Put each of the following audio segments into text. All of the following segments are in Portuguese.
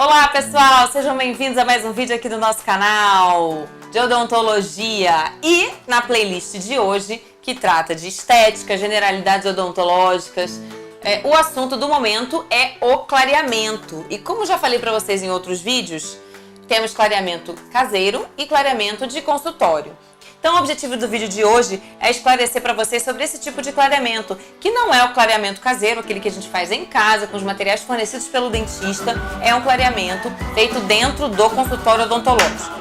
Olá pessoal, sejam bem-vindos a mais um vídeo aqui do nosso canal de odontologia e na playlist de hoje que trata de estética, generalidades odontológicas. O assunto do momento é o clareamento e como já falei para vocês em outros vídeos, temos clareamento caseiro e clareamento de consultório. Então o objetivo do vídeo de hoje é esclarecer para vocês sobre esse tipo de clareamento, que não é o clareamento caseiro, aquele que a gente faz em casa, com os materiais fornecidos pelo dentista, é um clareamento feito dentro do consultório odontológico.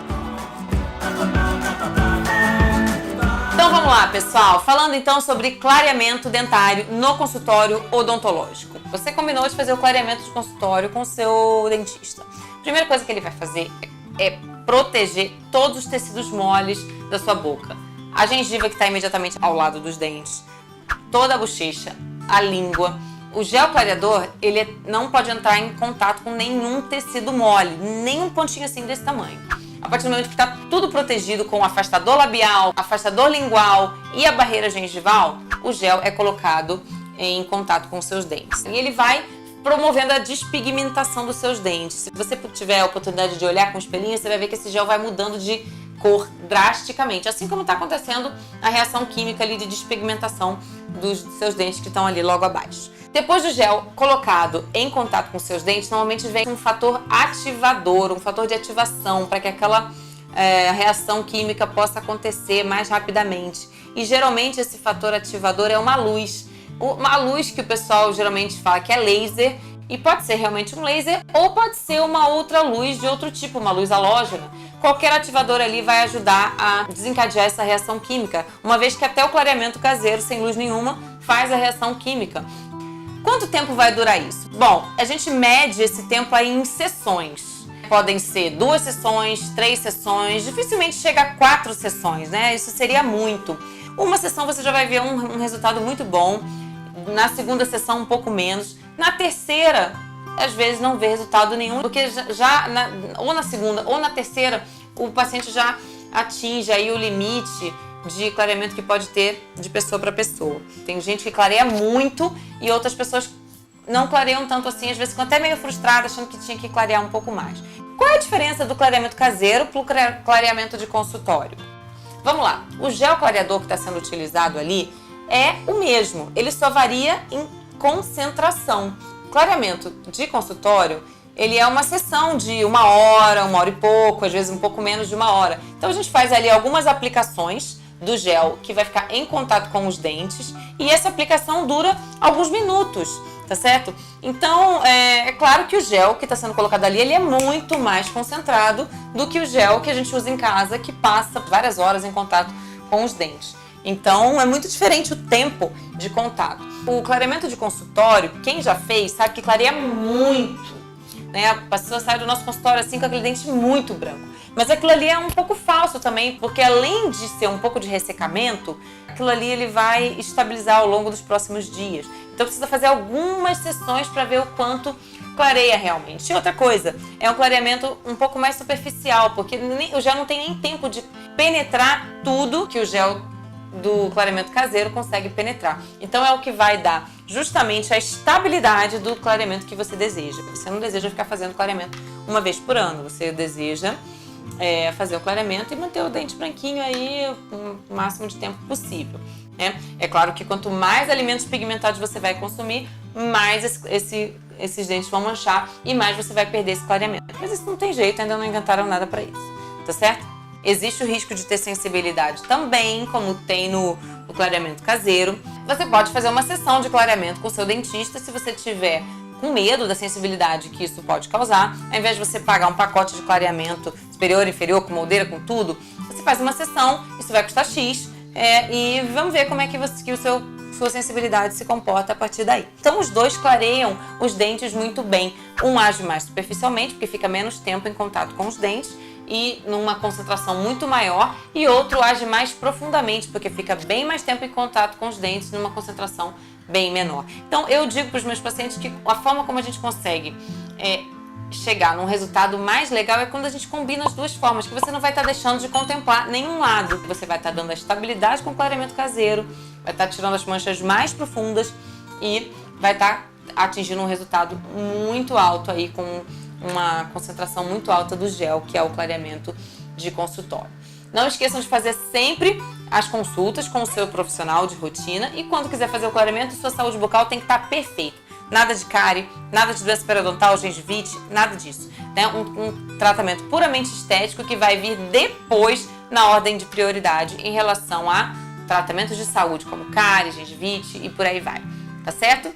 Então vamos lá, pessoal, falando então sobre clareamento dentário no consultório odontológico. Você combinou de fazer o clareamento de consultório com o seu dentista. A primeira coisa que ele vai fazer é proteger todos os tecidos moles da sua boca. A gengiva que está imediatamente ao lado dos dentes, toda a bochecha, a língua. O gel clareador, ele não pode entrar em contato com nenhum tecido mole, nem um pontinho assim desse tamanho. A partir do momento que está tudo protegido com o afastador labial, afastador lingual e a barreira gengival, o gel é colocado em contato com os seus dentes. E ele vai promovendo a despigmentação dos seus dentes. Se você tiver a oportunidade de olhar com o espelhinho, você vai ver que esse gel vai mudando de cor drasticamente, assim como está acontecendo a reação química ali de despigmentação dos seus dentes que estão ali logo abaixo. Depois do gel colocado em contato com seus dentes, normalmente vem um fator ativador, um fator de ativação para que aquela reação química possa acontecer mais rapidamente. E geralmente esse fator ativador é uma luz que o pessoal geralmente fala que é laser, e pode ser realmente um laser ou pode ser uma outra luz de outro tipo, uma luz halógena. Qualquer ativador ali vai ajudar a desencadear essa reação química, uma vez que até o clareamento caseiro sem luz nenhuma faz a reação química. Quanto tempo vai durar isso? Bom, a gente mede esse tempo aí em sessões. Podem ser 2 sessões, 3 sessões, dificilmente chega a 4 sessões, né? Isso seria muito. Uma sessão você já vai ver um resultado muito bom, na segunda sessão um pouco menos, na terceira às vezes não vê resultado nenhum, porque ou na segunda ou na terceira o paciente já atinge aí o limite de clareamento que pode ter de pessoa para pessoa. Tem gente que clareia muito e outras pessoas não clareiam tanto assim, às vezes ficam até meio frustradas achando que tinha que clarear um pouco mais. Qual é a diferença do clareamento caseiro para o clareamento de consultório? Vamos lá, o gel clareador que está sendo utilizado ali é o mesmo, ele só varia em concentração. O clareamento de consultório, ele é uma sessão de 1 hora, 1 hora e pouco, às vezes um pouco menos de 1 hora. Então a gente faz ali algumas aplicações do gel que vai ficar em contato com os dentes e essa aplicação dura alguns minutos, tá certo? Então é claro que o gel que está sendo colocado ali, ele é muito mais concentrado do que o gel que a gente usa em casa, que passa várias horas em contato com os dentes. Então é muito diferente o tempo de contato. O clareamento de consultório, quem já fez sabe que clareia muito, né? A pessoa sai do nosso consultório assim com aquele dente muito branco. Mas aquilo ali é um pouco falso também, porque além de ser um pouco de ressecamento, aquilo ali ele vai estabilizar ao longo dos próximos dias. Então precisa fazer algumas sessões para ver o quanto clareia realmente. E outra coisa, é um clareamento um pouco mais superficial, porque o gel não tem nem tempo de penetrar tudo que o gel do clareamento caseiro consegue penetrar. Então é o que vai dar justamente a estabilidade do clareamento que você deseja. Você não deseja ficar fazendo clareamento uma vez por ano, você deseja fazer o clareamento e manter o dente branquinho aí o máximo de tempo possível, né? É claro que quanto mais alimentos pigmentados você vai consumir, mais esses dentes vão manchar e mais você vai perder esse clareamento. Mas isso não tem jeito, ainda não inventaram nada para isso, tá certo? Existe o risco de ter sensibilidade também, como tem no clareamento caseiro. Você pode fazer uma sessão de clareamento com o seu dentista se você tiver com medo da sensibilidade que isso pode causar. Ao invés de você pagar um pacote de clareamento superior, inferior, com moldeira, com tudo, você faz uma sessão, isso vai custar X, e vamos ver como é que sua sensibilidade se comporta a partir daí. Então os dois clareiam os dentes muito bem. Um age mais superficialmente, porque fica menos tempo em contato com os dentes, e numa concentração muito maior, e outro age mais profundamente, porque fica bem mais tempo em contato com os dentes numa concentração bem menor. Então eu digo para os meus pacientes que a forma como a gente consegue chegar num resultado mais legal é quando a gente combina as duas formas, que você não vai estar deixando de contemplar nenhum lado. Você vai estar dando a estabilidade com o clareamento caseiro, vai estar tirando as manchas mais profundas e vai estar atingindo um resultado muito alto aí com uma concentração muito alta do gel, que é o clareamento de consultório. Não esqueçam de fazer sempre as consultas com o seu profissional de rotina e quando quiser fazer o clareamento, sua saúde bucal tem que estar perfeita. Nada de cárie, nada de doença periodontal, gengivite, nada disso. Né? Um tratamento puramente estético que vai vir depois na ordem de prioridade em relação a tratamentos de saúde como cárie, gengivite e por aí vai. Tá certo?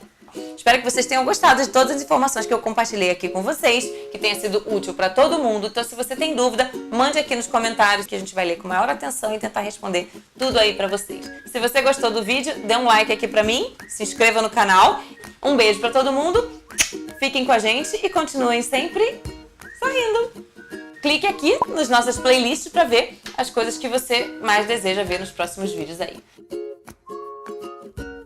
Espero que vocês tenham gostado de todas as informações que eu compartilhei aqui com vocês, que tenha sido útil para todo mundo. Então, se você tem dúvida, mande aqui nos comentários que a gente vai ler com maior atenção e tentar responder tudo aí para vocês. Se você gostou do vídeo, dê um like aqui para mim, se inscreva no canal. Um beijo para todo mundo, fiquem com a gente e continuem sempre sorrindo. Clique aqui nas nossas playlists para ver as coisas que você mais deseja ver nos próximos vídeos aí.